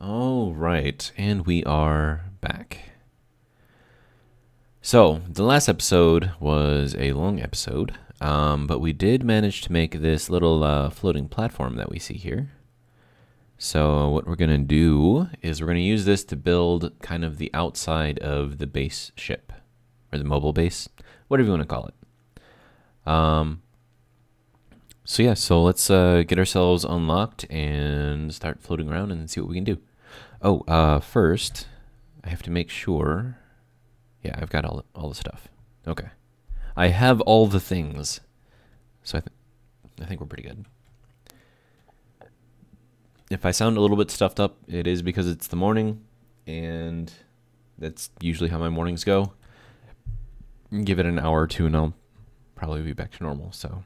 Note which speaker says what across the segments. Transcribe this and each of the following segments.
Speaker 1: All right, and we are back. So, the last episode was a long episode, but we did manage to make this little floating platform that we see here. So, what we're going to do is we're going to use this to build kind of the outside of the base ship, or the mobile base, whatever you want to call it. So let's get ourselves unlocked and start floating around and see what we can do. Oh, first, I have to make sure. Yeah, I've got all the stuff. Okay, I have all the things, so I think we're pretty good. If I sound a little bit stuffed up, it is because it's the morning, and that's usually how my mornings go. Give it an hour or two, and I'll probably be back to normal. So,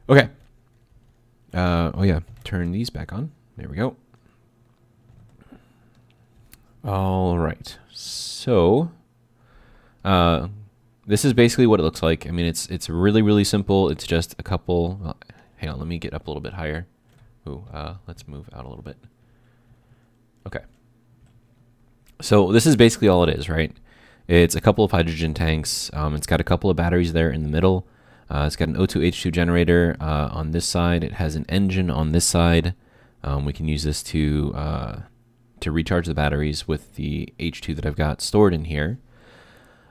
Speaker 1: okay. Oh yeah, turn these back on. There we go. All right. So, this is basically what it looks like. I mean, it's really, really simple. It's just a couple. Well, hang on, let me get up a little bit higher. Ooh, let's move out a little bit. Okay. So this is basically all it is, right? It's a couple of hydrogen tanks. It's got a couple of batteries there in the middle. It's got an O2H2 generator on this side. It has an engine on this side. We can use this to recharge the batteries with the H2 that I've got stored in here.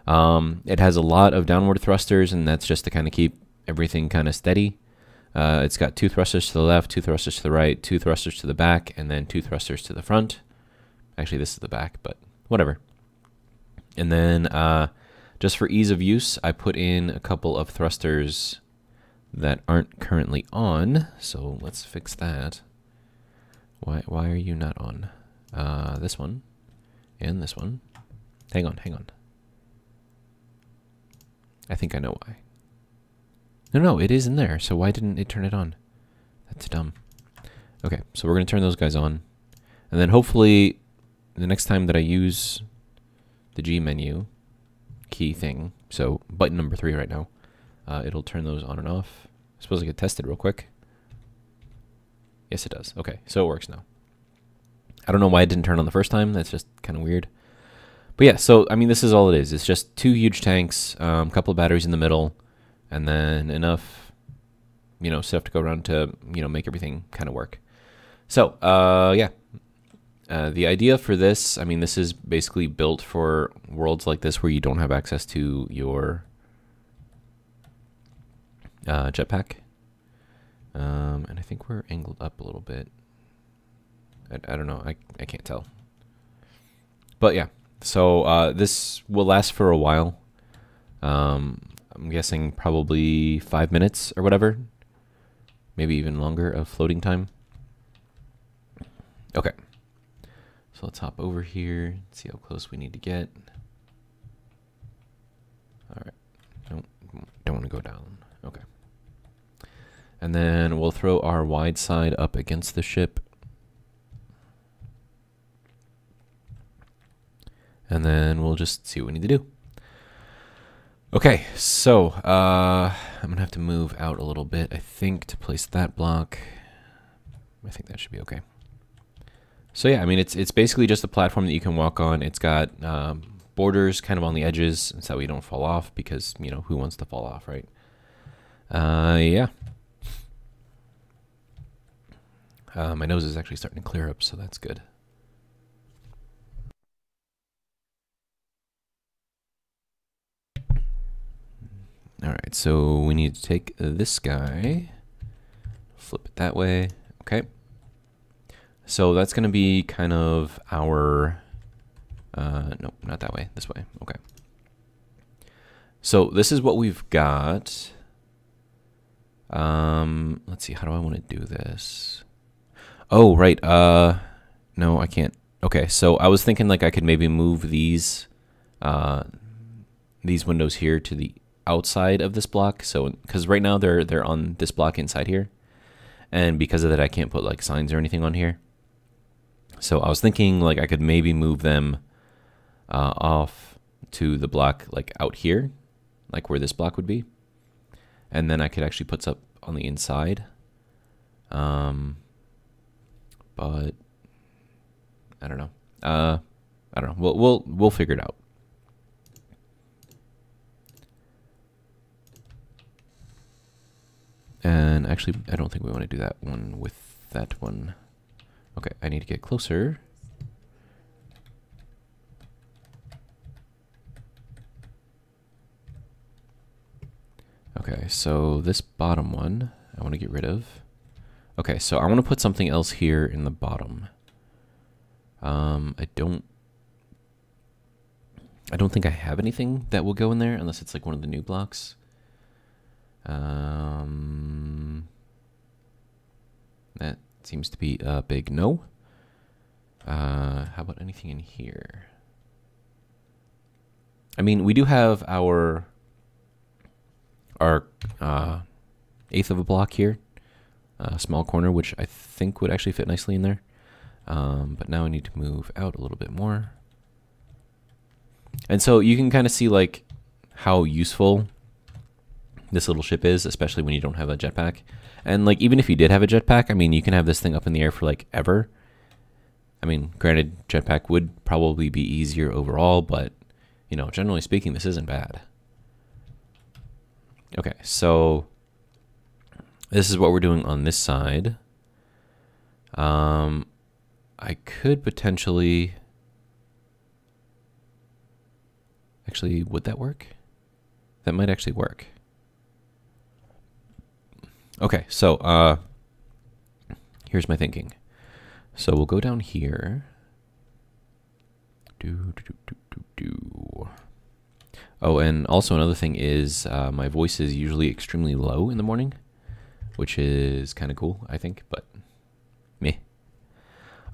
Speaker 1: It has a lot of downward thrusters, and that's just to kind of keep everything kind of steady. It's got 2 thrusters to the left, 2 thrusters to the right, 2 thrusters to the back, and then 2 thrusters to the front. Actually, this is the back, but whatever. And then just for ease of use, I put in a couple of thrusters that aren't currently on. So let's fix that. Why are you not on? This one and this one. Hang on. I think I know why. No, it is in there. So why didn't it turn it on? That's dumb. Okay, so we're going to turn those guys on. And then hopefully the next time that I use the G menu key thing, so button number 3 right now, it'll turn those on and off. I suppose I could test it real quick. Yes, it does. Okay, so it works now. I don't know why it didn't turn on the first time. That's just kind of weird. But yeah, so I mean, this is all it is. It's just 2 huge tanks, a couple of batteries in the middle, and then enough, stuff to go around to, make everything kind of work. So, yeah. The idea for this, I mean, this is basically built for worlds like this where you don't have access to your jetpack. And I think we're angled up a little bit. I don't know. I can't tell. But yeah, so this will last for a while. I'm guessing probably 5 minutes or whatever. Maybe even longer of floating time. Okay. So let's hop over here and see how close we need to get. All right. Don't want to go down. Okay. And then we'll throw our wide side up against the ship. And then we'll just see what we need to do. Okay, so I'm going to have to move out a little bit, I think, to place that block. I think that should be okay. So yeah, I mean, it's basically just a platform that you can walk on. It's got borders kind of on the edges, so that we don't fall off, because, who wants to fall off, right? Yeah. My nose is actually starting to clear up, so that's good. All right, so we need to take this guy, flip it that way. Okay. So that's going to be kind of our, no, not that way, this way. Okay. So this is what we've got. Let's see, how do I want to do this? Oh, right. No, I can't. Okay, so I was thinking like I could maybe move these windows here to the outside of this block. So, because right now they're on this block inside here, and because of that, I can't put like signs or anything on here. So I was thinking like I could maybe move them off to the block like out here, like where this block would be, and then I could actually put up on the inside. But We'll figure it out. And actually, I don't think we want to do that one with that one. Okay, I need to get closer. Okay, so this bottom one, I want to get rid of. Okay, so I want to put something else here in the bottom. I don't think I have anything that will go in there unless it's like one of the new blocks. That seems to be a big no. How about anything in here? I mean, we do have our eighth of a block here, small corner, which I think would actually fit nicely in there. But now I need to move out a little bit more. And so you can kind of see like how useful this little ship is, especially when you don't have a jetpack. And like even if you did have a jetpack, I mean, you can have this thing up in the air for like ever. I mean, granted, jetpack would probably be easier overall, but you know, generally speaking, this isn't bad. Okay, so this is what we're doing on this side. I could potentially... Actually, would that work? That might actually work. Okay, so here's my thinking. So we'll go down here. Oh, and also another thing is my voice is usually extremely low in the morning, which is kind of cool, I think, but meh.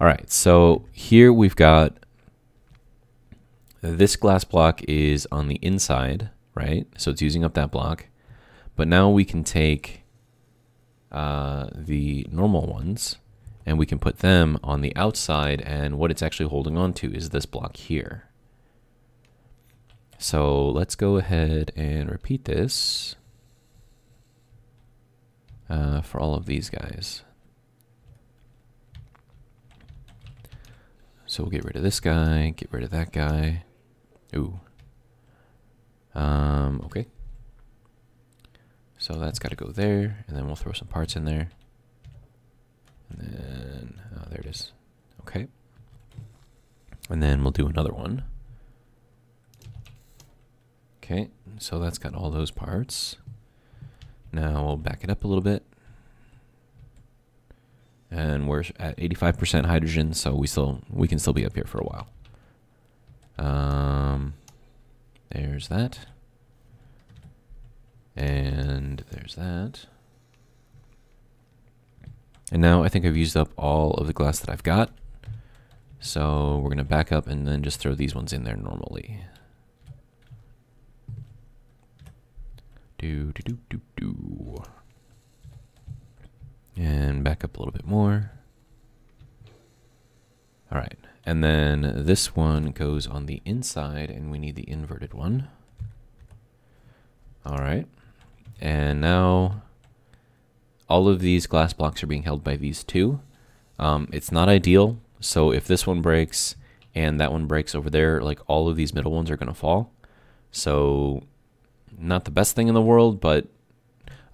Speaker 1: All right, so here we've got this glass block is on the inside, right? So it's using up that block. But now we can take the normal ones and we can put them on the outside, and what it's actually holding on to is this block here. So let's go ahead and repeat this for all of these guys. So we'll get rid of this guy, get rid of that guy. Ooh. Okay. So that's got to go there, and then we'll throw some parts in there. And then, oh, there it is. Okay. And then we'll do another one. Okay, so that's got all those parts. Now we'll back it up a little bit. And we're at 85% hydrogen, so we can still be up here for a while. There's that. And there's that. And now I think I've used up all of the glass that I've got. So we're going to back up and then just throw these ones in there normally. And back up a little bit more. All right. And then this one goes on the inside, and we need the inverted one. All right. And now all of these glass blocks are being held by these two. It's not ideal. So if this one breaks and that one breaks over there, like all of these middle ones are going to fall. So not the best thing in the world, but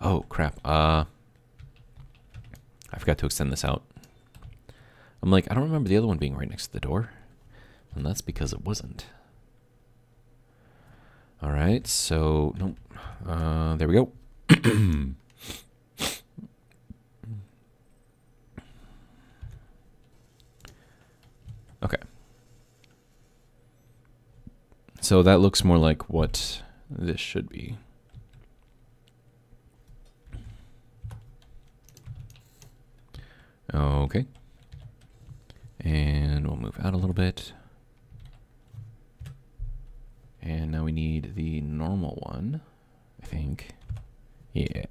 Speaker 1: oh crap. I forgot to extend this out. I'm like, I don't remember the other one being right next to the door. And that's because it wasn't. All right, so nope. There we go. Okay. So that looks more like what this should be. Okay. And we'll move out a little bit. And now we need the normal one, I think. Yeah.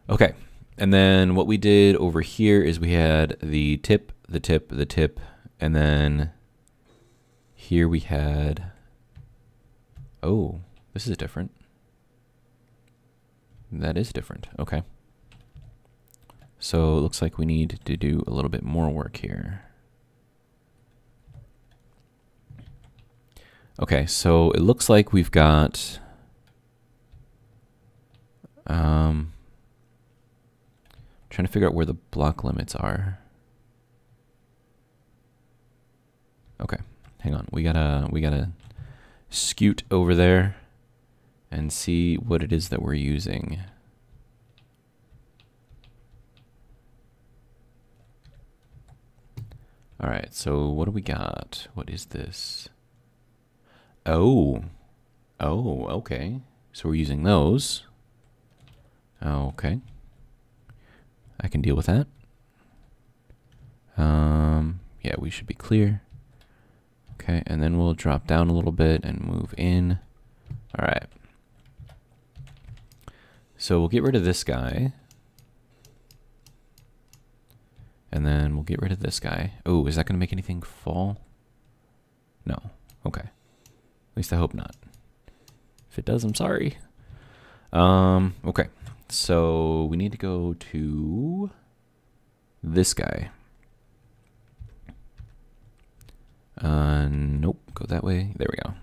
Speaker 1: Okay. And then what we did over here is we had the tip, the tip, the tip, and then here we had, oh, this is different. That is different. Okay. So it looks like we need to do a little bit more work here. Okay, so it looks like we've got trying to figure out where the block limits are. Okay, hang on. We gotta scoot over there and see what it is that we're using. All right, so what do we got? What is this? Oh, okay. So we're using those. Okay, I can deal with that. Yeah, we should be clear. Okay, and then we'll drop down a little bit and move in. All right. So we'll get rid of this guy. And then we'll get rid of this guy. Oh, is that going to make anything fall? No. Okay. At least I hope not. If it does, I'm sorry. Okay. So we need to go to this guy. Nope. Go that way. There we go.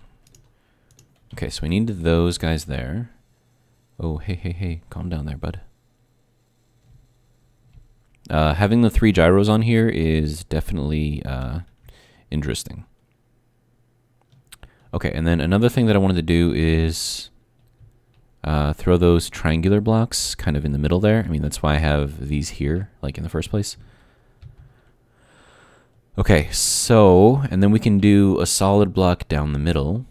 Speaker 1: Okay, so we need those guys there. Oh, hey. Calm down there, bud. Having the 3 gyros on here is definitely interesting. Okay, and then another thing that I wanted to do is throw those triangular blocks kind of in the middle there. I mean, that's why I have these here, like in the first place. Okay, so, and then we can do a solid block down the middle.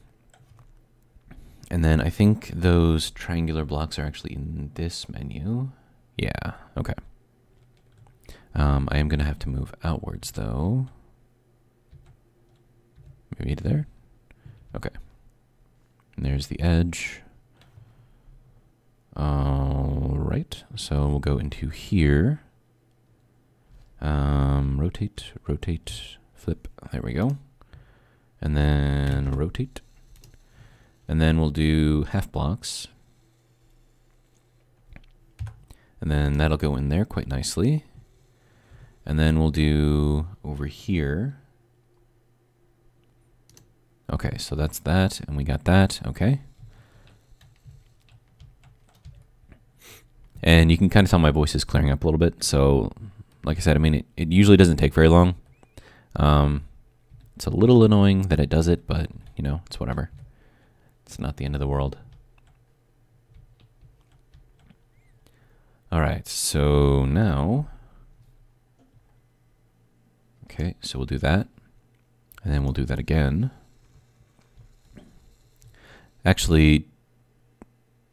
Speaker 1: And then I think those triangular blocks are actually in this menu. Yeah, okay. I am going to have to move outwards, though. Maybe to there? Okay. And there's the edge. Alright, so we'll go into here. Rotate, flip. There we go. And then rotate. And then we'll do half blocks. And then that'll go in there quite nicely. And then we'll do over here. Okay, so that's that, and we got that, okay. And you can kind of tell my voice is clearing up a little bit, so like I said, I mean, it usually doesn't take very long. It's a little annoying that it does it, but, you know, it's whatever. It's not the end of the world. All right, so now... Okay, so we'll do that, and then we'll do that again. Actually,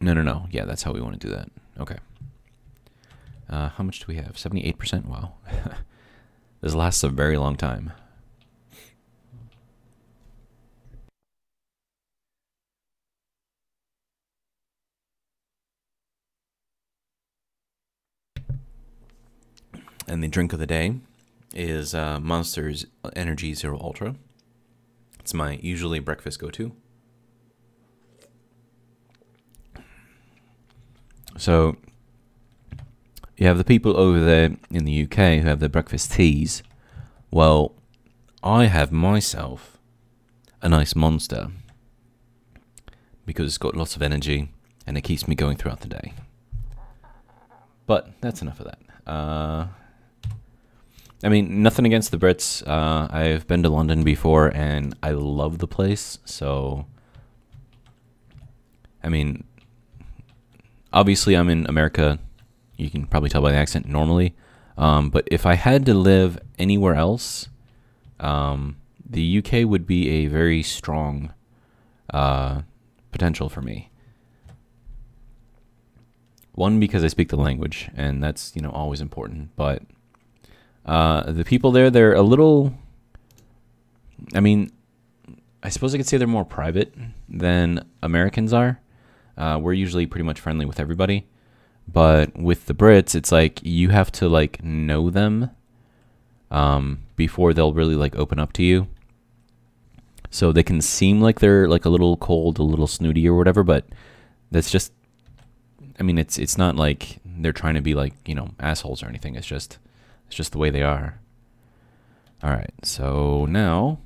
Speaker 1: no. Yeah, that's how we want to do that. Okay. How much do we have? 78%? Wow. This lasts a very long time. And the drink of the day is Monster's Energy Zero Ultra. It's my usually breakfast go-to. So you have the people over there in the UK who have their breakfast teas. Well, I have myself a nice Monster because it's got lots of energy and it keeps me going throughout the day. But that's enough of that. I mean, nothing against the Brits. I've been to London before, and I love the place. So, I mean, obviously I'm in America. You can probably tell by the accent normally. But if I had to live anywhere else, the UK would be a very strong potential for me. One, because I speak the language, and that's, you know, always important. But the people there, they're a little, I mean, I suppose I could say they're more private than Americans are. We're usually pretty much friendly with everybody. But with the Brits, it's like you have to like know them before they'll really like open up to you. So they can seem like they're like a little cold, a little snooty or whatever, but that's just, I mean, it's not like they're trying to be like, you know, assholes or anything. It's just the way they are. All right, so now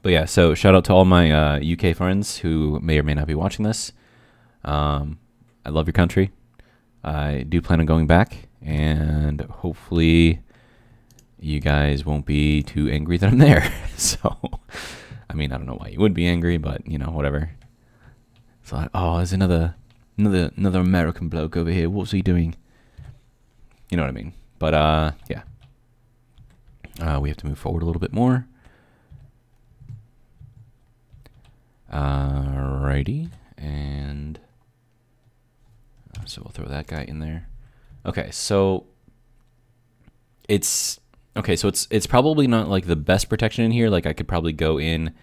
Speaker 1: But yeah, so shout out to all my UK friends who may or may not be watching this. I love your country. I do plan on going back, and hopefully you guys won't be too angry that I'm there. So, I mean, I don't know why you would be angry, but you know, whatever. It's like, oh, there's another American bloke over here. What's he doing? You know what I mean? But yeah, we have to move forward a little bit more. Alrighty, and so we'll throw that guy in there. Okay, so it's probably not like the best protection in here. Like I could probably go in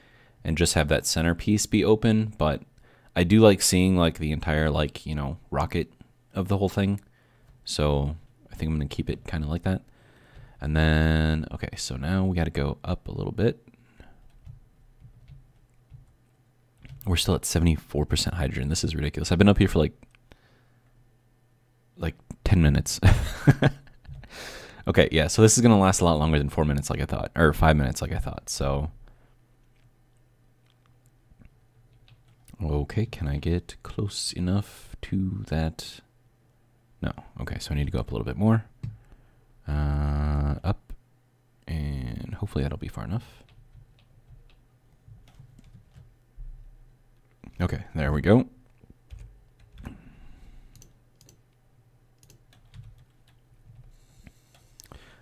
Speaker 1: and just have that centerpiece be open, but I do like seeing like the entire like, you know, rocket of the whole thing. So I think I'm gonna keep it kind of like that. And then okay, so now we got to go up a little bit. We're still at 74% hydrogen. This is ridiculous. I've been up here for like 10 minutes. Okay, yeah, so this is going to last a lot longer than 4 minutes like I thought, or 5 minutes like I thought, so. Okay, can I get close enough to that? No, okay, so I need to go up a little bit more. Up, and hopefully that'll be far enough. Okay, there we go.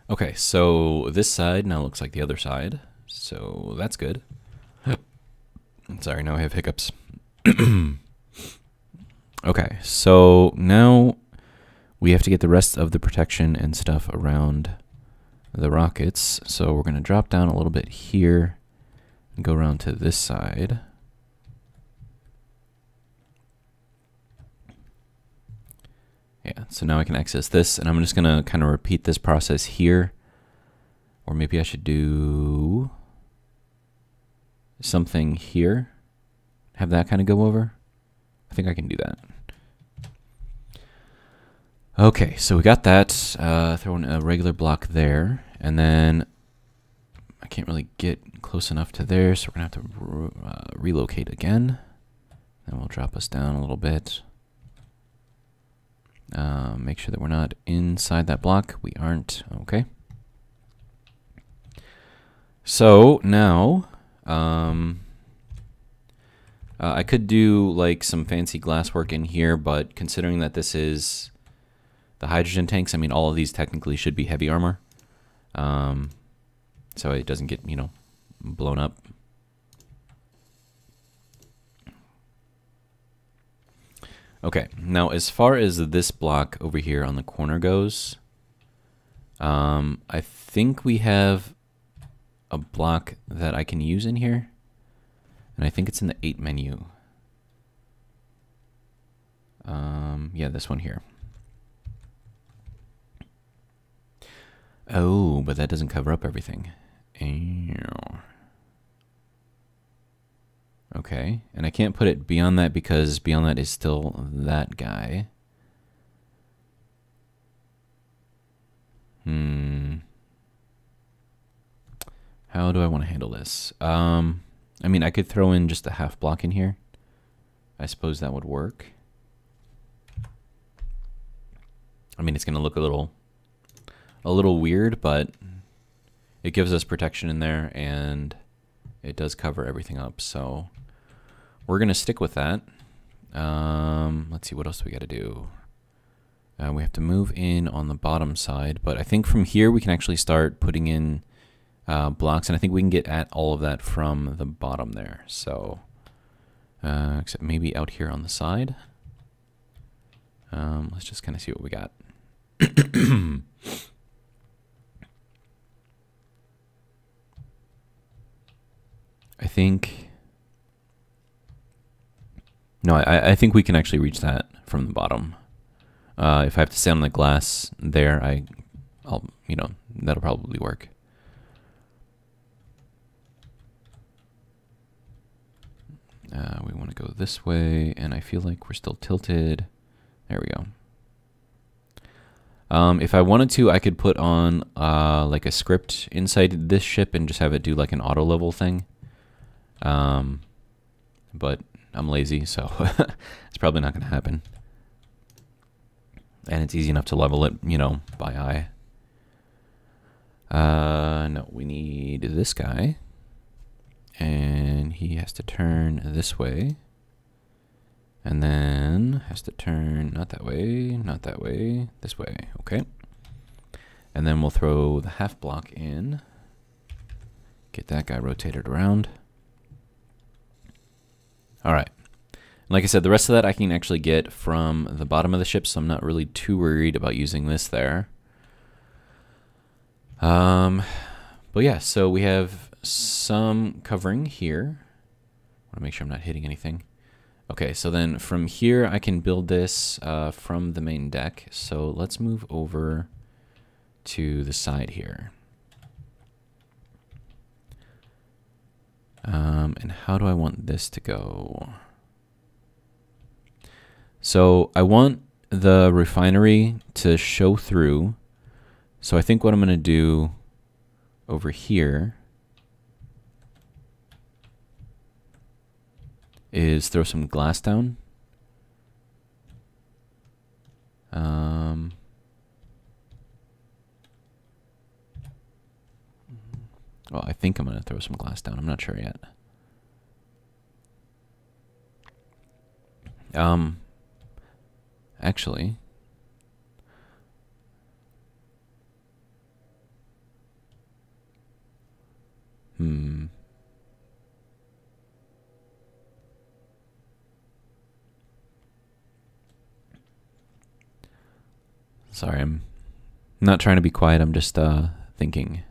Speaker 1: Okay, so this side now looks like the other side, so that's good. Sorry, now I have hiccups. Okay, so now we have to get the rest of the protection and stuff around the rockets. So we're going to drop down a little bit here and go around to this side. Yeah, so now I can access this, and I'm just going to kind of repeat this process here. Or maybe I should do something here. Have that kind of go over. I think I can do that. Okay, so we got that. Throw in a regular block there. And then I can't really get close enough to there, so we're going to have to relocate again. And we'll drop us down a little bit. Make sure that we're not inside that block. We aren't. Okay. So now, I could do like some fancy glass work in here, but considering that this is the hydrogen tanks, I mean, all of these technically should be heavy armor. So it doesn't get, you know, blown up. Okay, now as far as this block over here on the corner goes, I think we have a block that I can use in here, and I think it's in the 8 menu. Yeah, this one here. Oh, but that doesn't cover up everything. Okay, and I can't put it beyond that because beyond that is still that guy. How do I want to handle this? I mean, I could throw in just a half block in here. I suppose that would work. I mean, it's going to look a little weird, but it gives us protection in there, and it does cover everything up. So we're going to stick with that. Let's see, what else do we got to do? We have to move in on the bottom side, but I think from here we can actually start putting in blocks, and I think we can get at all of that from the bottom there. So, except maybe out here on the side. Let's just kind of see what we got. I think... No, I think we can actually reach that from the bottom. If I have to stand on the glass there, I'll, you know, that'll probably work. We want to go this way, and I feel like we're still tilted. There we go. If I wanted to, I could put on like a script inside this ship and just have it do like an auto level thing. But I'm lazy, so it's probably not going to happen. And it's easy enough to level it, you know, by eye. No, we need this guy. And he has to turn this way. And then has to turn not that way, not that way, this way. Okay. And then we'll throw the half block in. Get that guy rotated around. All right. Like I said, the rest of that I can actually get from the bottom of the ship, so I'm not really too worried about using this there. But yeah, so we have some covering here. I want to make sure I'm not hitting anything. Okay, so then from here I can build this from the main deck. So let's move over to the side here. And how do I want this to go? So I want the refinery to show through. So I think what I'm going to do over here is throw some glass down. Well, I think I'm going to throw some glass down. I'm not sure yet. Actually, sorry, I'm not trying to be quiet. I'm just thinking.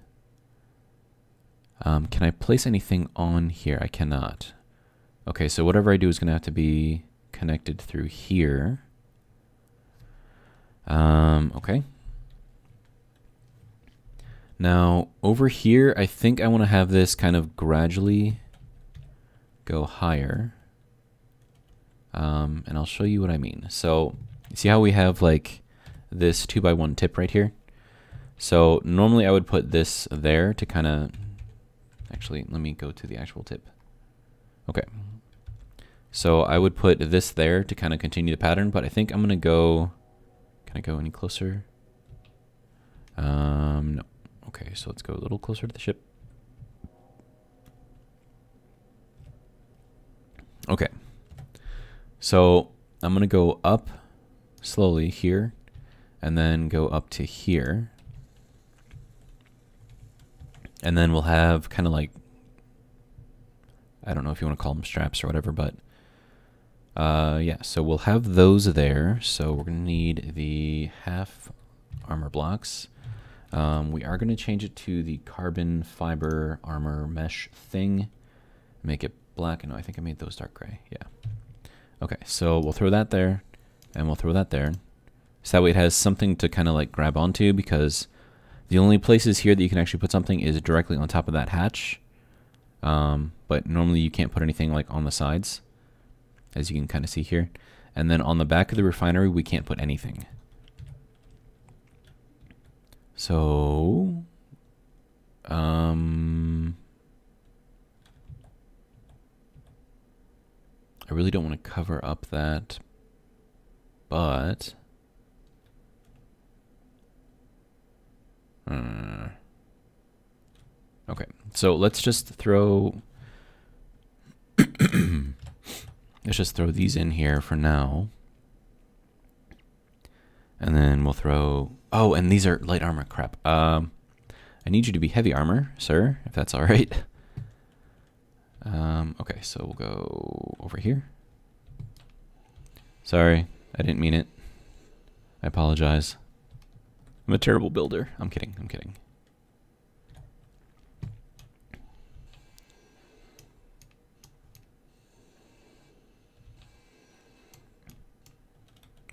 Speaker 1: Can I place anything on here? I cannot. Okay, so whatever I do is going to have to be connected through here. Okay. Now, over here, I think I want to have this kind of gradually go higher. And I'll show you what I mean. So, see how we have like this 2x1 tip right here? So, normally I would put this there to kind of... Actually, let me go to the actual tip. Okay. So, I would put this there to kind of continue the pattern, but I think I'm going to go... Can I go any closer? No. Okay, so let's go a little closer to the ship. Okay. So I'm going to go up slowly here and then go up to here. And then we'll have kind of like, I don't know if you want to call them straps or whatever, but yeah, so we'll have those there. So we're going to need the half armor blocks. We are going to change it to the carbon fiber armor mesh thing. Make it black. No, I think I made those dark gray. Yeah. Okay, so we'll throw that there, and we'll throw that there. So that way it has something to kind of like grab onto, because the only places here that you can actually put something is directly on top of that hatch. But normally you can't put anything like on the sides, as you can kind of see here. And then on the back of the refinery, we can't put anything. So, I really don't want to cover up that, but okay, so let's just throw let's just throw these in here for now. And then we'll throw, oh, and these are light armor, crap. I need you to be heavy armor, sir, if that's all right. Okay, so we'll go over here. Sorry, I didn't mean it. I apologize. I'm a terrible builder. I'm kidding, I'm kidding.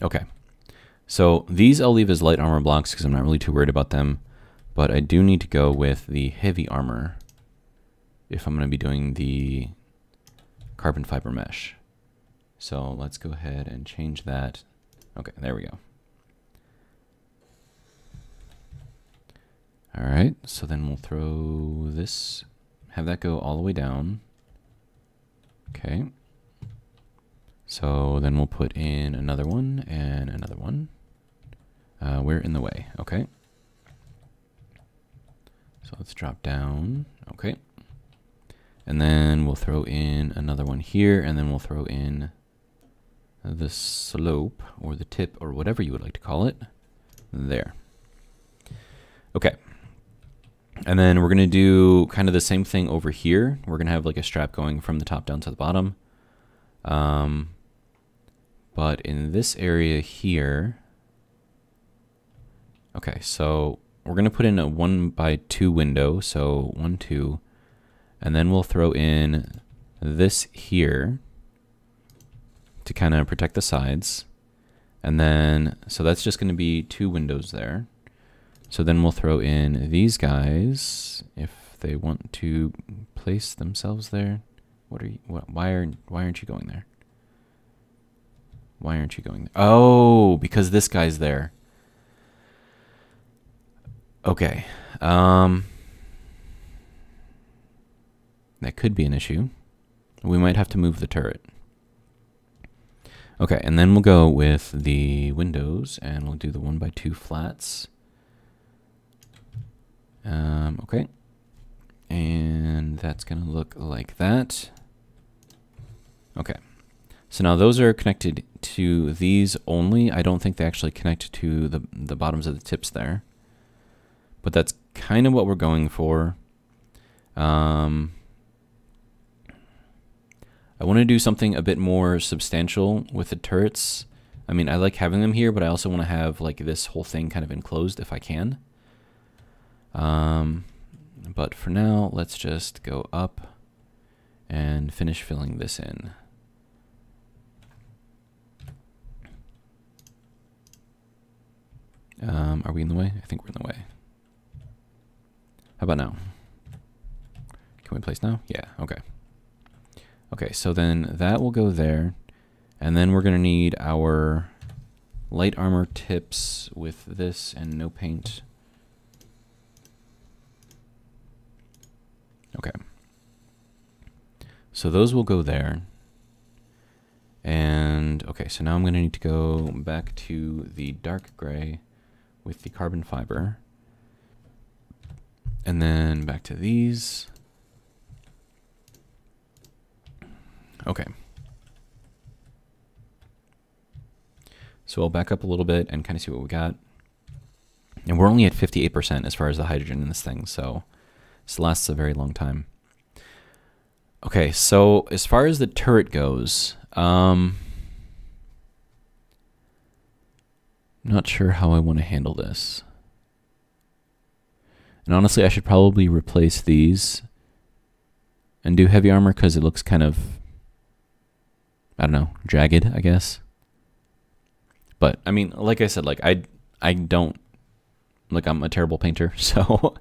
Speaker 1: Okay. So these I'll leave as light armor blocks because I'm not really too worried about them. But I do need to go with the heavy armor if I'm going to be doing the carbon fiber mesh. So let's go ahead and change that. Okay, there we go. All right, so then we'll throw this, have that go all the way down. Okay. So then we'll put in another one and another one. We're in the way. Okay. So let's drop down. Okay. And then we'll throw in another one here, and then we'll throw in the slope or the tip or whatever you would like to call it there. Okay. And then we're going to do kind of the same thing over here. We're going to have like a strap going from the top down to the bottom. But in this area here, okay, so we're going to put in a 1x2 window. So 1, 2, and then we'll throw in this here to kind of protect the sides. And then, so that's just going to be 2 windows there. So then we'll throw in these guys if they want to place themselves there. Why aren't you going there? Why aren't you going there? Oh, because this guy's there. Okay. That could be an issue. We might have to move the turret. Okay, and then we'll go with the windows, and we'll do the 1x2 flats. Okay. And that's going to look like that. Okay. So now those are connected to these only. I don't think they actually connect to the bottoms of the tips there. But that's kind of what we're going for. I want to do something a bit more substantial with the turrets. I mean, I like having them here, but I also want to have like this whole thing kind of enclosed if I can. But for now, let's just go up and finish filling this in. Are we in the way? I think we're in the way. How about now? Can we place now? Yeah, okay. Okay, so then that will go there. And then we're going to need our light armor tips with this and no paint. Okay. So those will go there. And, okay, so now I'm going to need to go back to the dark gray with the carbon fiber. And then back to these. Okay. So I'll back up a little bit and kind of see what we got. And we're only at 58% as far as the hydrogen in this thing, so this lasts a very long time. Okay, so as far as the turret goes, not sure how I want to handle this. And honestly, I should probably replace these and do heavy armor because it looks kind of, I don't know, jagged, I guess. But, I mean, like I said, like, I don't, like, I'm a terrible painter, so,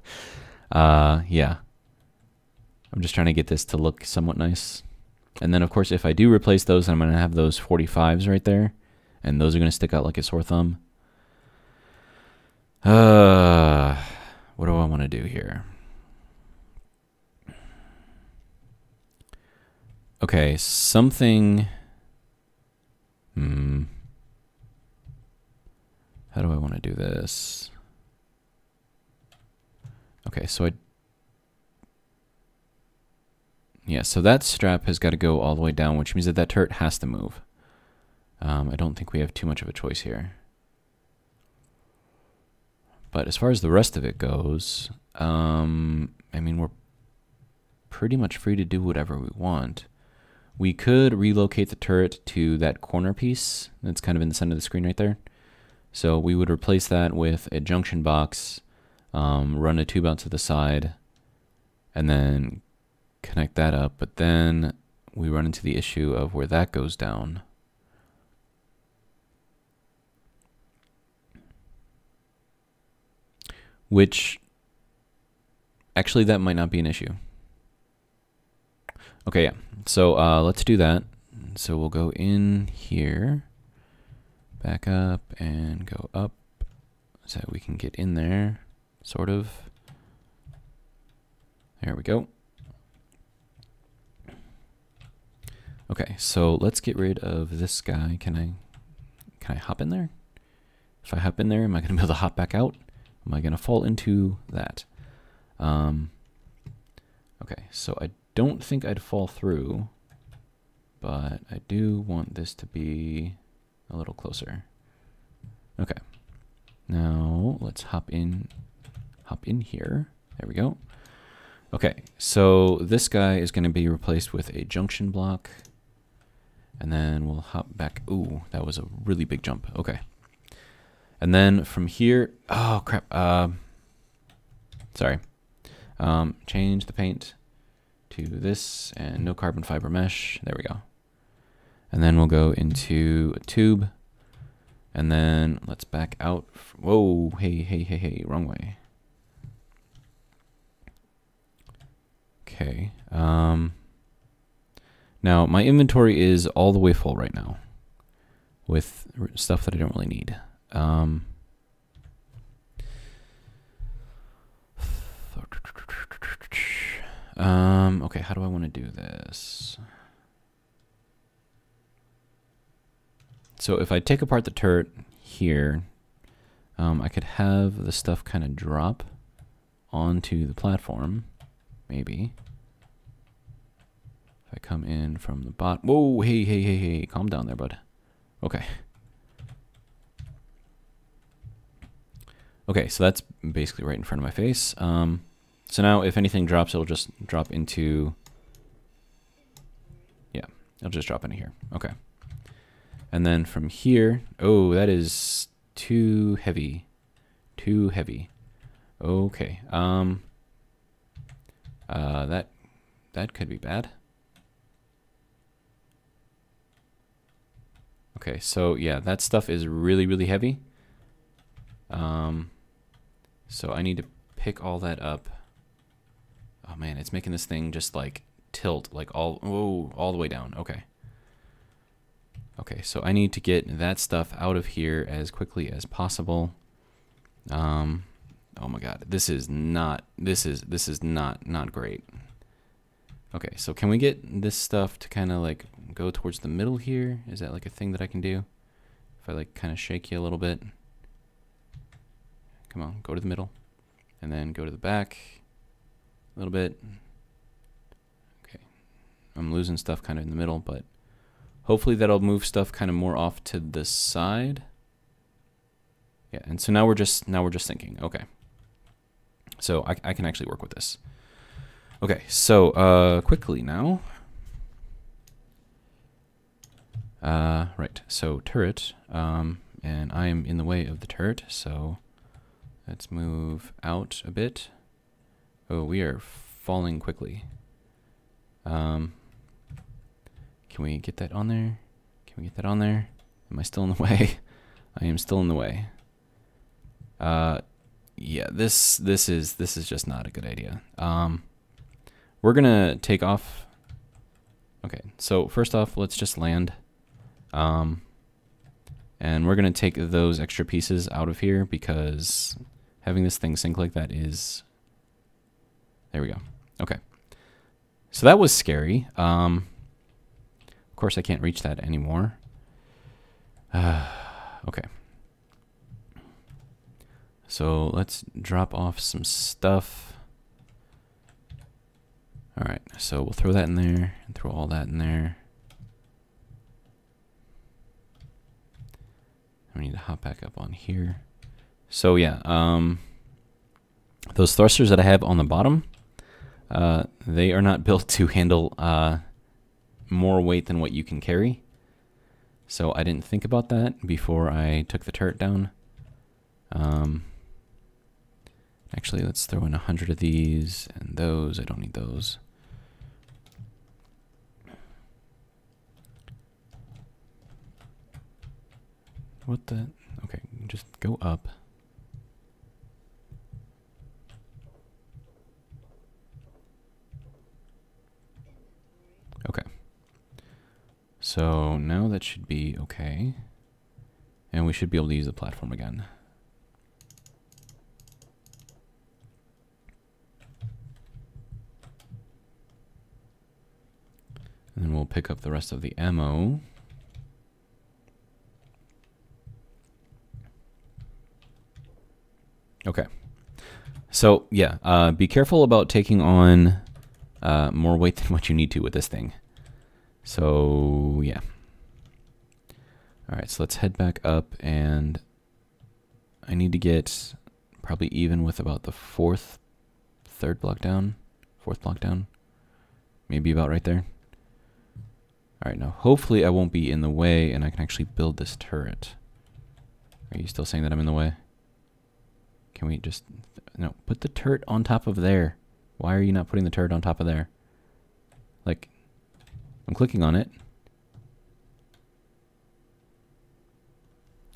Speaker 1: yeah. I'm just trying to get this to look somewhat nice. And then, of course, if I do replace those, I'm going to have those 45s right there. And those are going to stick out like a sore thumb. What do I want to do here? Okay, something... How do I want to do this? Okay, so yeah, so that strap has got to go all the way down, which means that that turret has to move. I don't think we have too much of a choice here. But as far as the rest of it goes, I mean, we're pretty much free to do whatever we want. We could relocate the turret to that corner piece that's kind of in the center of the screen right there. So we would replace that with a junction box, run a tube out to the side, and then connect that up. But then we run into the issue of where that goes down. Which, actually, that might not be an issue. Okay, yeah. So let's do that. So we'll go in here, back up, and go up so that we can get in there, sort of. There we go. Okay, so let's get rid of this guy. Can I hop in there? If I hop in there, am I going to be able to hop back out? Am I going to fall into that? Okay, so I don't think I'd fall through, but I do want this to be a little closer. Okay, now let's hop in here. There we go. Okay, so this guy is going to be replaced with a junction block, and then we'll hop back. Ooh, that was a really big jump. Okay. And then from here, oh crap, sorry. Change the paint to this and no carbon fiber mesh. There we go. And then we'll go into a tube, and then let's back out. Whoa, hey, wrong way. Okay. Now my inventory is all the way full right now with stuff that I don't really need. Okay, how do I want to do this? So if I take apart the turret here, I could have the stuff kind of drop onto the platform, maybe. If I come in from the bottom. Whoa, hey, calm down there, bud. Okay. Okay, so that's basically right in front of my face. So now if anything drops, it'll just drop into, yeah, it'll just drop into here. Okay. And then from here, oh, that is too heavy. Too heavy. Okay. That could be bad. Okay, so yeah, that stuff is really, really heavy. So I need to pick all that up. Oh man, it's making this thing just like tilt, like all the way down. Okay. Okay, so I need to get that stuff out of here as quickly as possible. Oh my god, this is not great. Okay, so can we get this stuff to kind of like go towards the middle here? Is that like a thing that I can do? If I like kind of shake you a little bit. Come on, go to the middle. And then go to the back a little bit. Okay, I'm losing stuff kind of in the middle, but hopefully that'll move stuff kind of more off to the side. Yeah, and so now we're just thinking. Okay, so I can actually work with this. Okay, so quickly now. Right, so turret, and I am in the way of the turret, so let's move out a bit. Oh, we are falling quickly. Can we get that on there? Can we get that on there? Am I still in the way? I am still in the way. Yeah, this is just not a good idea. We're gonna take off. Okay, so first off, let's just land. And we're gonna take those extra pieces out of here because having this thing sink like that is. There we go. Okay. So that was scary. Of course, I can't reach that anymore. Okay. So let's drop off some stuff. All right, so we'll throw that in there and throw all that in there. We need to hop back up on here. So yeah, those thrusters that I have on the bottom, they are not built to handle more weight than what you can carry. So I didn't think about that before I took the turret down. Actually, let's throw in 100 of these and those. I don't need those. What the? Okay, just go up. Okay. So now that should be okay. And we should be able to use the platform again. And then we'll pick up the rest of the ammo. Okay. So, yeah, be careful about taking on more weight than what you need to with this thing. So, yeah. Alright, so let's head back up, and I need to get probably even with about the fourth block down. Maybe about right there. Alright, now hopefully I won't be in the way and I can actually build this turret. Are you still saying that I'm in the way? Can we just... No, put the turret on top of there. Why are you not putting the turret on top of there? Like, I'm clicking on it.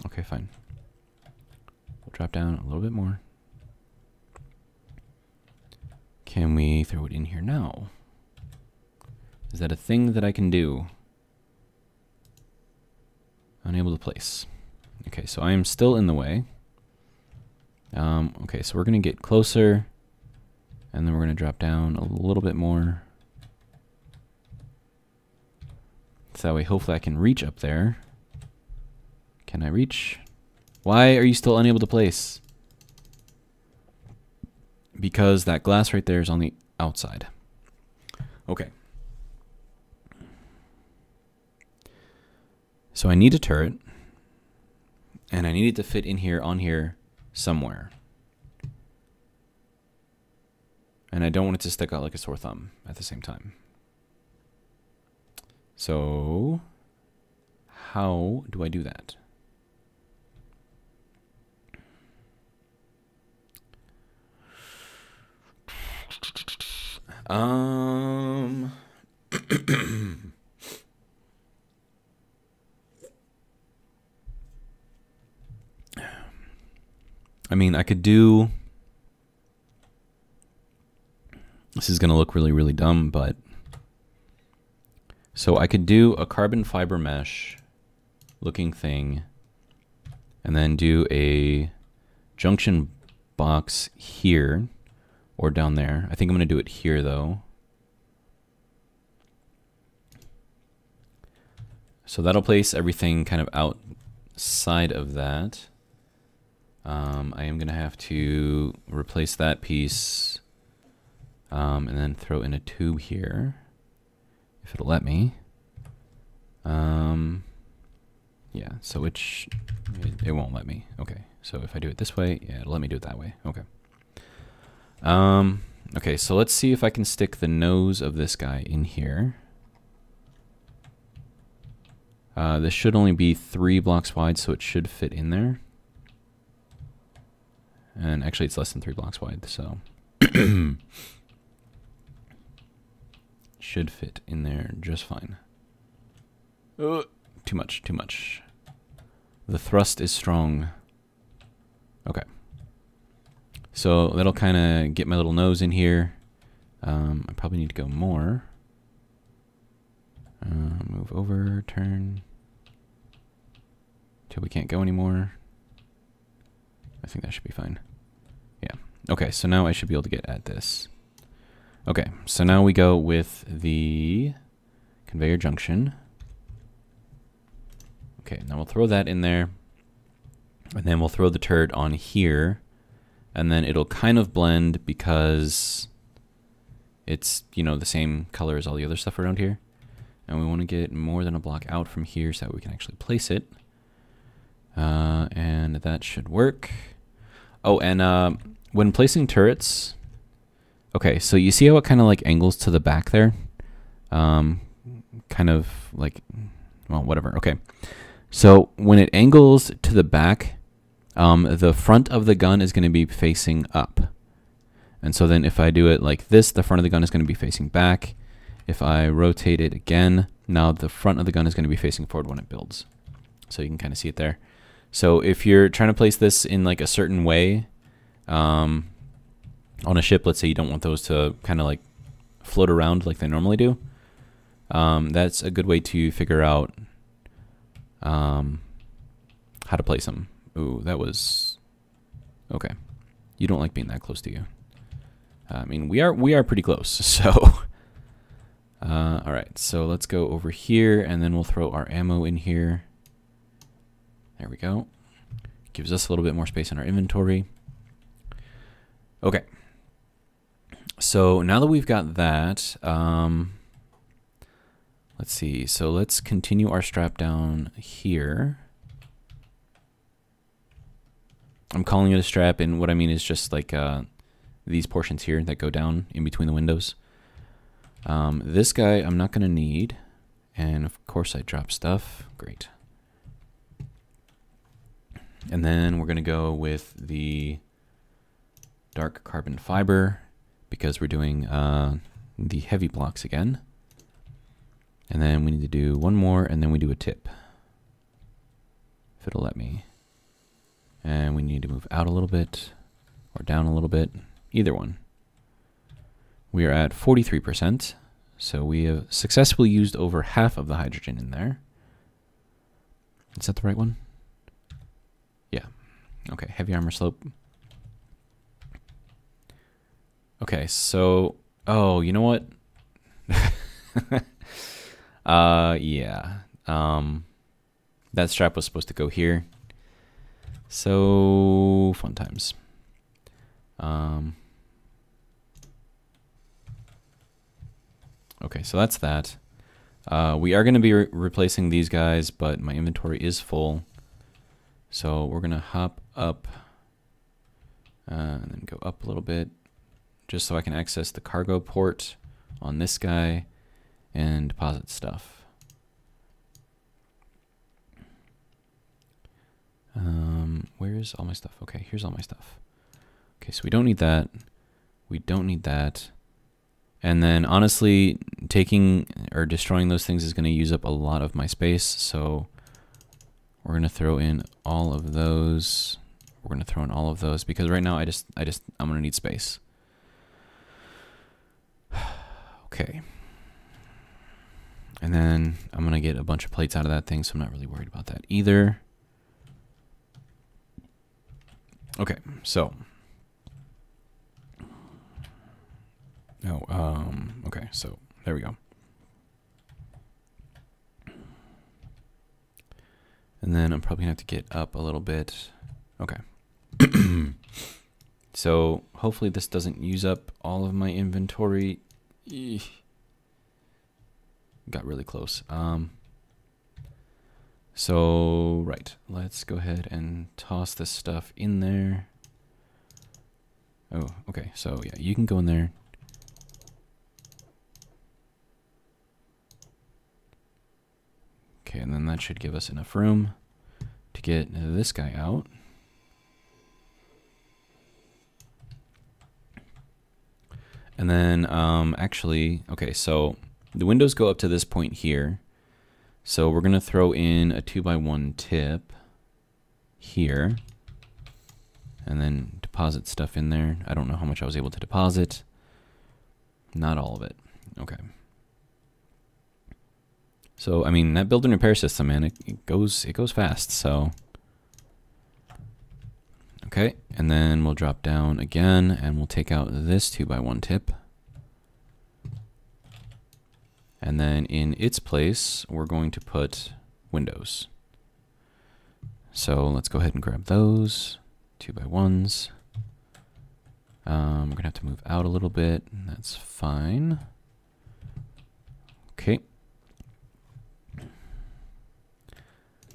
Speaker 1: Okay, fine. We'll drop down a little bit more. Can we throw it in here now? Is that a thing that I can do? Unable to place. Okay, so I am still in the way. Okay, so we're going to get closer, and then we're going to drop down a little bit more. So that way, hopefully I can reach up there. Can I reach? Why are you still unable to place? Because that glass right there is on the outside. Okay. So I need a turret, and I need it to fit in here, on here, somewhere. And I don't want it to stick out like a sore thumb at the same time. So, how do I do that? I mean, I could do... This is going to look really, really dumb, but... So I could do a carbon fiber mesh looking thing, and then do a junction box here, or down there. I think I'm going to do it here, though. So that'll place everything kind of outside of that. I am going to have to replace that piece, and then throw in a tube here, if it'll let me. Yeah, so it won't let me. Okay, so if I do it this way, yeah, it'll let me do it that way. Okay. Okay, so let's see if I can stick the nose of this guy in here. This should only be 3 blocks wide, so it should fit in there. And actually, it's less than 3 blocks wide, so... should fit in there just fine. Too much, too much. The thrust is strong. Okay. So that'll kind of get my little nose in here. I probably need to go more. Move over, turn. Till we can't go anymore. I think that should be fine. Yeah. Okay, so now I should be able to get at this. Okay, so now we go with the conveyor junction. Okay, now we'll throw that in there. And then we'll throw the turret on here. And then it'll kind of blend because it's, you know, the same color as all the other stuff around here. And we want to get more than a block out from here so that we can actually place it. And that should work. Oh, and when placing turrets... Okay, so you see how it kind of like angles to the back there? Kind of like... Well, whatever. Okay. So when it angles to the back, the front of the gun is going to be facing up. And so then if I do it like this, the front of the gun is going to be facing back. If I rotate it again, now the front of the gun is going to be facing forward when it builds. So you can kind of see it there. So if you're trying to place this in like a certain way on a ship, let's say you don't want those to kind of like float around like they normally do, that's a good way to figure out how to place them. Ooh, that was... Okay. You don't like being that close, do you? I mean, we are pretty close, so... All right, so let's go over here, and then we'll throw our ammo in here. There we go. Gives us a little bit more space in our inventory. Okay. So now that we've got that, let's see. So let's continue our strap down here. I'm calling it a strap, and what I mean is just like these portions here that go down in between the windows. This guy I'm not going to need, and of course I drop stuff. Great. And then we're going to go with the dark carbon fiber because we're doing the heavy blocks again. And then we need to do one more, and then we do a tip, if it'll let me. And we need to move out a little bit or down a little bit, either one. We are at 43%, so we have successfully used over half of the hydrogen in there. Is that the right one? Yeah. Okay, heavy armor slope. Okay, so, oh, you know what? Yeah. That strap was supposed to go here. So, fun times. Okay, so that's that. We are going to be replacing these guys, but my inventory is full. So we're going to hop up and then go up a little bit just so I can access the cargo port on this guy and deposit stuff. Where's all my stuff? Okay, here's all my stuff. Okay, so we don't need that. We don't need that. And then honestly, taking or destroying those things is going to use up a lot of my space. So we're going to throw in all of those. We're going to throw in all of those because right now I'm going to need space. Okay. And then I'm going to get a bunch of plates out of that thing, so I'm not really worried about that either. Okay, so. Okay, so there we go. And then I'm probably gonna have to get up a little bit. Okay. So hopefully this doesn't use up all of my inventory. Got really close. So, right, let's go ahead and toss this stuff in there. Oh, okay, so yeah, you can go in there. Okay, and then that should give us enough room to get this guy out. And then, actually, okay, so the windows go up to this point here. So we're going to throw in a 2x1 tip here. And then deposit stuff in there. I don't know how much I was able to deposit. Not all of it. Okay. So, I mean, that build and repair system, man, it goes fast, so. Okay, and then we'll drop down again, and we'll take out this 2x1 tip. And then in its place, we're going to put windows. So let's go ahead and grab those 2x1s. We're gonna have to move out a little bit, and that's fine. Okay.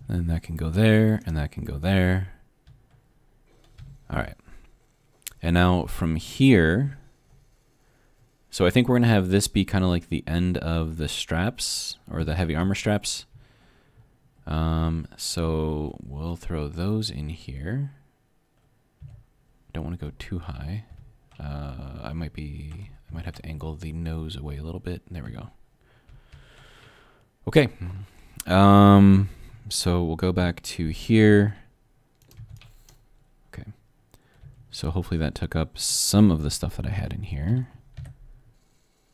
Speaker 1: And that can go there, and that can go there. All right. And now from here, so I think we're going to have this be kind of like the end of the straps, or the heavy armor straps. So we'll throw those in here. Don't want to go too high. I might have to angle the nose away a little bit. There we go. Okay. So we'll go back to here. Okay. So hopefully that took up some of the stuff that I had in here.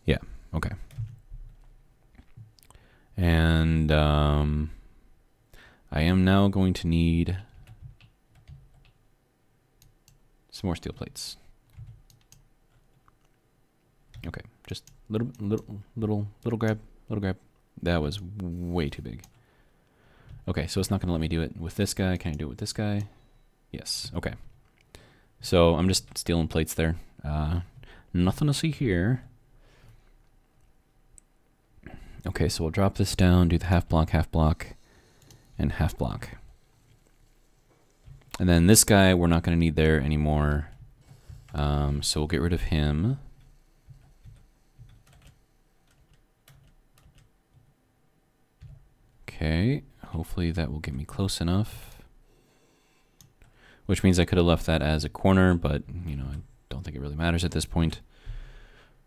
Speaker 1: Yeah, okay. And I am now going to need some more steel plates. Okay, Just little grab, little grab. That was way too big. Okay, so it's not gonna let me do it with this guy. Can I do it with this guy? Yes, okay. So I'm just stealing plates there. Nothing to see here. Okay, so we'll drop this down, do the half block, and half block. And then this guy we're not going to need there anymore. So we'll get rid of him. Okay, hopefully that will get me close enough. Which means I could have left that as a corner, but you know, I don't think it really matters at this point.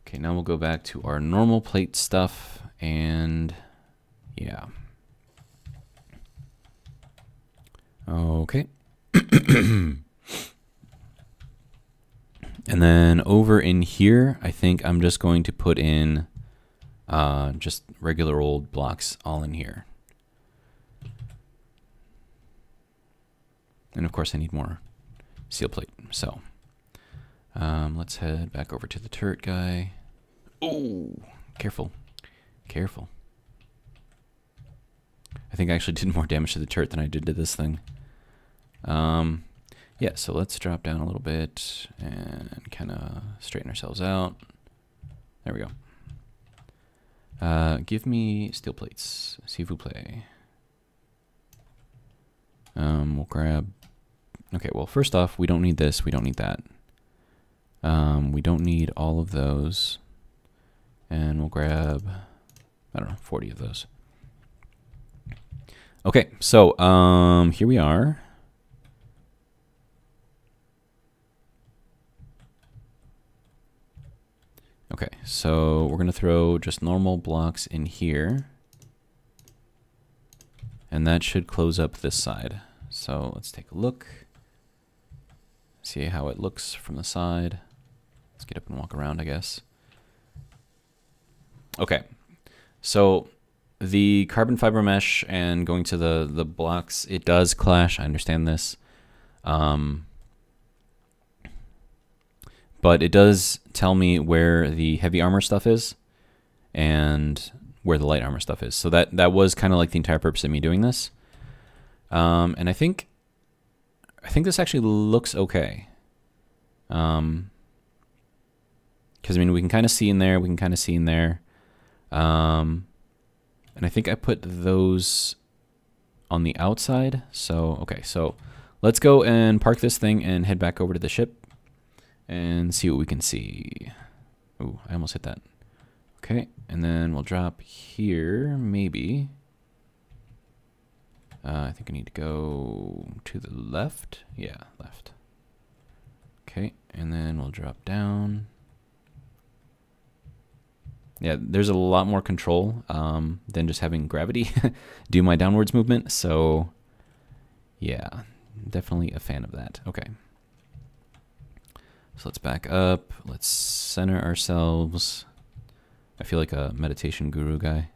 Speaker 1: Okay, now we'll go back to our normal plate stuff, and yeah. Okay. And then over in here, I think I'm just going to put in just regular old blocks all in here. And of course I need more steel plate, so let's head back over to the turret guy. Oh, careful, careful. I think I actually did more damage to the turret than I did to this thing. Yeah, so let's drop down a little bit and kind of straighten ourselves out. There we go. Give me steel plates, s'il vous plaît. We'll grab... Okay, well, first off, we don't need this, we don't need that. We don't need all of those. And we'll grab, I don't know, 40 of those. Okay, so here we are. Okay, so we're gonna throw just normal blocks in here. And that should close up this side. So let's take a look. See how it looks from the side. Let's get up and walk around, I guess. Okay, so the carbon fiber mesh and going to the blocks, it does clash. I understand this. But it does tell me where the heavy armor stuff is and where the light armor stuff is. So that was kind of like the entire purpose of me doing this. And I think this actually looks okay. Because I mean, we can kind of see in there, we can kind of see in there. And I think I put those on the outside. So, okay, so let's go and park this thing and head back over to the ship and see what we can see. Ooh, I almost hit that. Okay, and then we'll drop here, maybe. I think I need to go to the left. Yeah, left. Okay, and then we'll drop down. Yeah, there's a lot more control than just having gravity do my downwards movement. So, yeah, definitely a fan of that. Okay. So let's back up. Let's center ourselves. I feel like a meditation guru guy.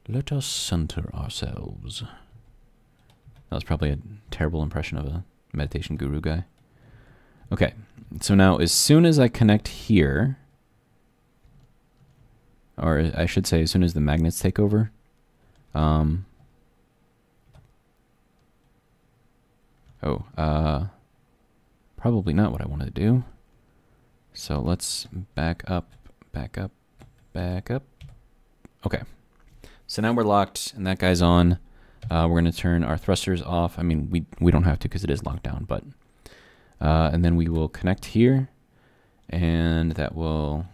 Speaker 1: Let us center ourselves. That was probably a terrible impression of a meditation guru guy. Okay, so now as soon as I connect here, or I should say as soon as the magnets take over, probably not what I wanted to do. So let's back up, back up, back up. Okay, so now we're locked and that guy's on. We're going to turn our thrusters off. I mean, we don't have to because it is locked down, but and then we will connect here, and that will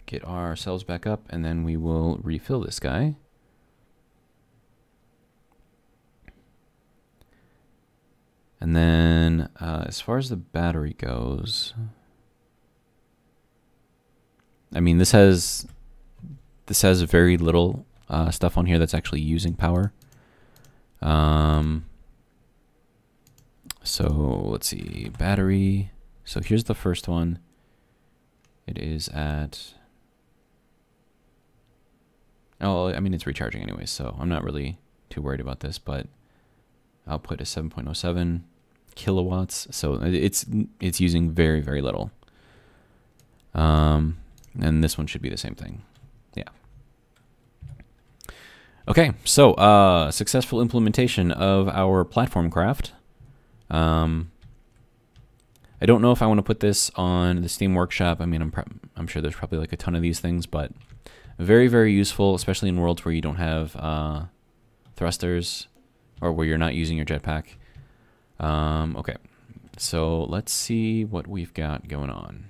Speaker 1: get ourselves back up, and then we will refill this guy. And then as far as the battery goes, I mean, this has very little stuff on here that's actually using power. So let's see, battery. So here's the first one. It is at, oh, I mean, it's recharging anyway, so I'm not really too worried about this, but output is 7.07 kilowatts. So it's using very, very little. And this one should be the same thing. Yeah. Okay, so successful implementation of our platform craft. I don't know if I want to put this on the Steam Workshop. I mean, I'm sure there's probably like a ton of these things, but very, very useful, especially in worlds where you don't have thrusters or where you're not using your jetpack. Okay, so let's see what we've got going on.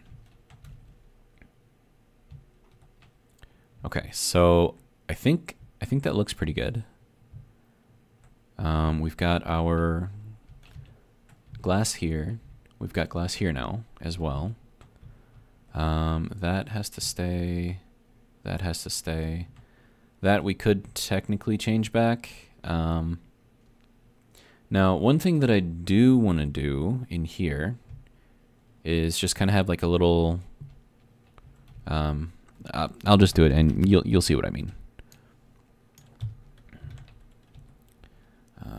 Speaker 1: Okay, so I think that looks pretty good. We've got our glass here. We've got glass here now as well. That has to stay. That has to stay. That we could technically change back. Now, one thing that I do want to do in here is just kind of have like a little. I'll just do it, and you'll see what I mean.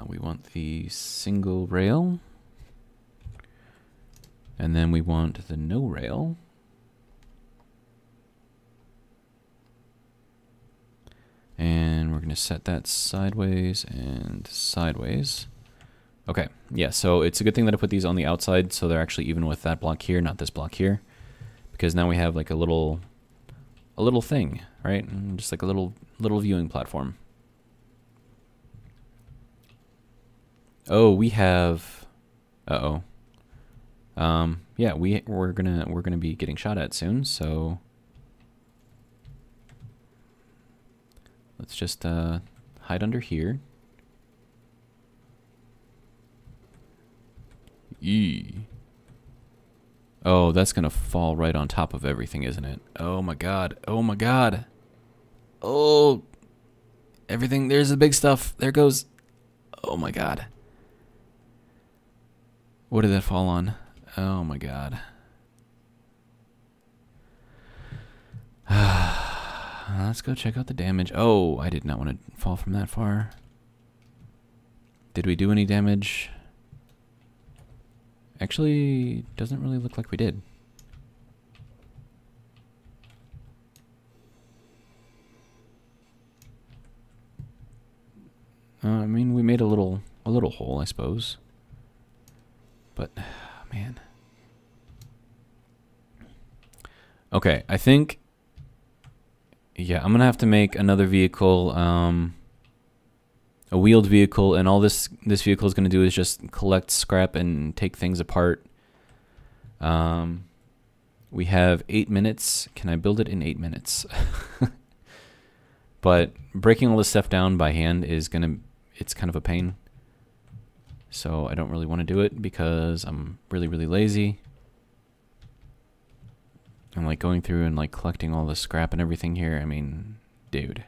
Speaker 1: We want the single rail, and then we want the no rail. And we're going to set that sideways and sideways. Okay, yeah, so it's a good thing that I put these on the outside so they're actually even with that block here, not this block here. Because now we have like a little thing, right? Just like a little viewing platform. Oh, we have yeah, we're gonna be getting shot at soon, so let's just hide under here. Yee. Oh, that's gonna fall right on top of everything, isn't it? Oh my god. Oh my god. Oh, everything. There's the big stuff. There goes. Oh my god. What did that fall on? Oh my god. Let's go check out the damage. Oh, I did not want to fall from that far. Did we do any damage? Actually, doesn't really look like we did. I mean, we made a little hole, I suppose. But, man. Okay, I think, yeah, I'm gonna have to make another vehicle, a wheeled vehicle, and all this vehicle is gonna do is just collect scrap and take things apart. We have 8 minutes. Can I build it in 8 minutes? But breaking all this stuff down by hand is it's kind of a pain. So I don't really want to do it because I'm really, really lazy. I'm like going through and like collecting all the scrap and everything here. I mean, dude.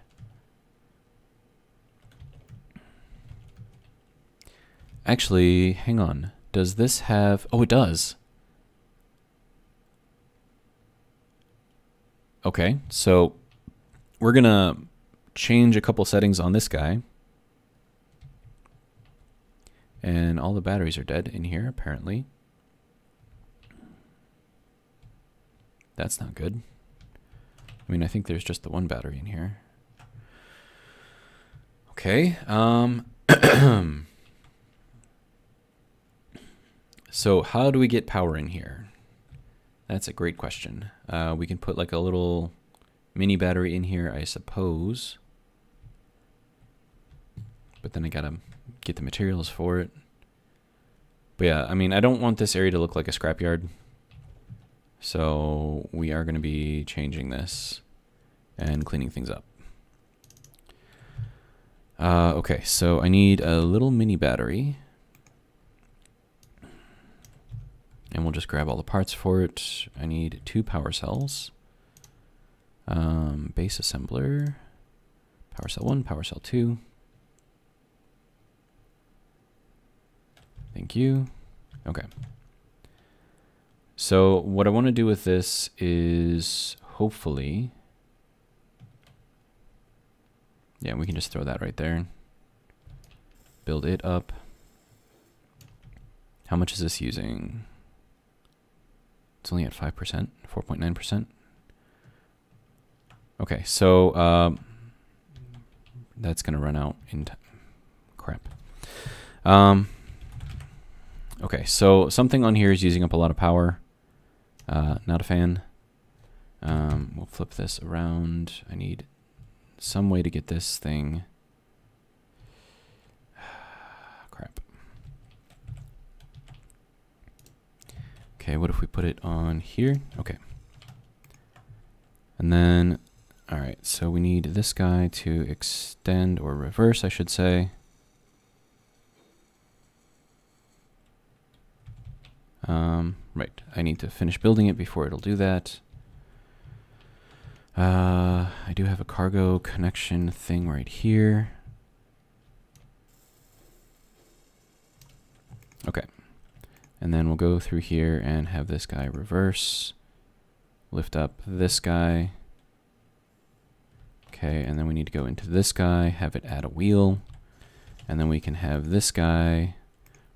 Speaker 1: Actually, hang on. Does this have... Oh, it does. Okay, so we're gonna change a couple settings on this guy. And all the batteries are dead in here, apparently. That's not good. I mean, I think there's just the one battery in here. Okay, so how do we get power in here? That's a great question. We can put like a little mini battery in here, I suppose. But then I gotta get the materials for it. But yeah, I mean, I don't want this area to look like a scrapyard. So we are going to be changing this and cleaning things up. Okay, so I need a little mini battery. And we'll just grab all the parts for it. I need 2 power cells. Base assembler. Power cell 1, power cell 2. Thank you. Okay. So what I want to do with this is hopefully... Yeah, we can just throw that right there. Build it up. How much is this using? It's only at 5%, 4.9%. Okay, so that's gonna run out in crap. Okay, so something on here is using up a lot of power. Not a fan. We'll flip this around. I need some way to get this thing. Crap. Okay, what if we put it on here? Okay. And then, all right, so we need this guy to extend or reverse, I should say. Right, I need to finish building it before it'll do that. I do have a cargo connection thing right here. Okay, and then we'll go through here and have this guy reverse, lift up this guy. Okay, and then we need to go into this guy, have it add a wheel, and then we can have this guy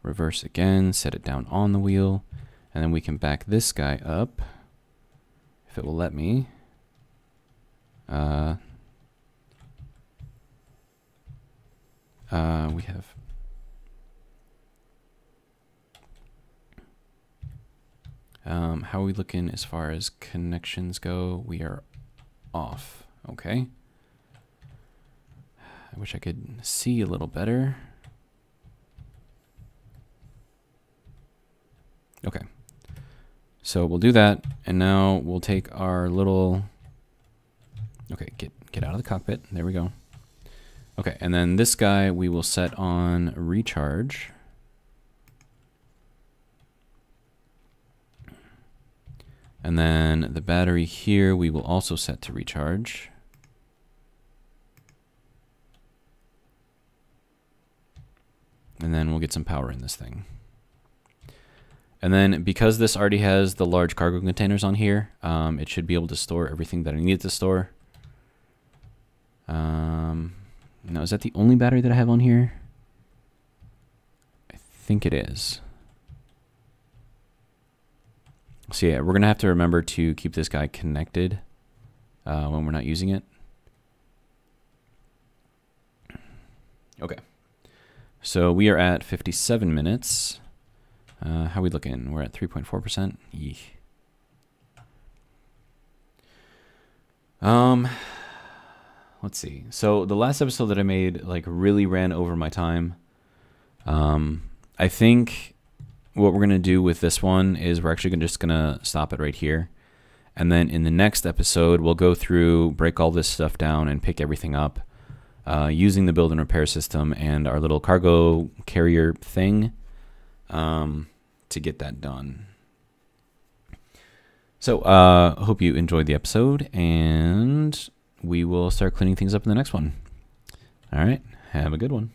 Speaker 1: reverse again, set it down on the wheel, and then we can back this guy up, if it will let me. We have how are we looking as far as connections go? We are off. Okay. I wish I could see a little better. Okay. So we'll do that, and now we'll take our little... Okay, get out of the cockpit. There we go. Okay, and then this guy we will set on recharge. And then the battery here we will also set to recharge. And then we'll get some power in this thing. And then because this already has the large cargo containers on here, it should be able to store everything that I need it to store. Now, is that the only battery that I have on here? I think it is. So yeah, we're going to have to remember to keep this guy connected when we're not using it. Okay. So we are at 57 minutes. How are we looking? We're at 3.4%. Yeesh. Let's see. So the last episode that I made like really ran over my time. I think what we're gonna do with this one is we're actually just gonna stop it right here, and then in the next episode we'll go through, break all this stuff down, and pick everything up using the build and repair system and our little cargo carrier thing to get that done. So hope you enjoyed the episode, and we will start cleaning things up in the next one. All right, have a good one.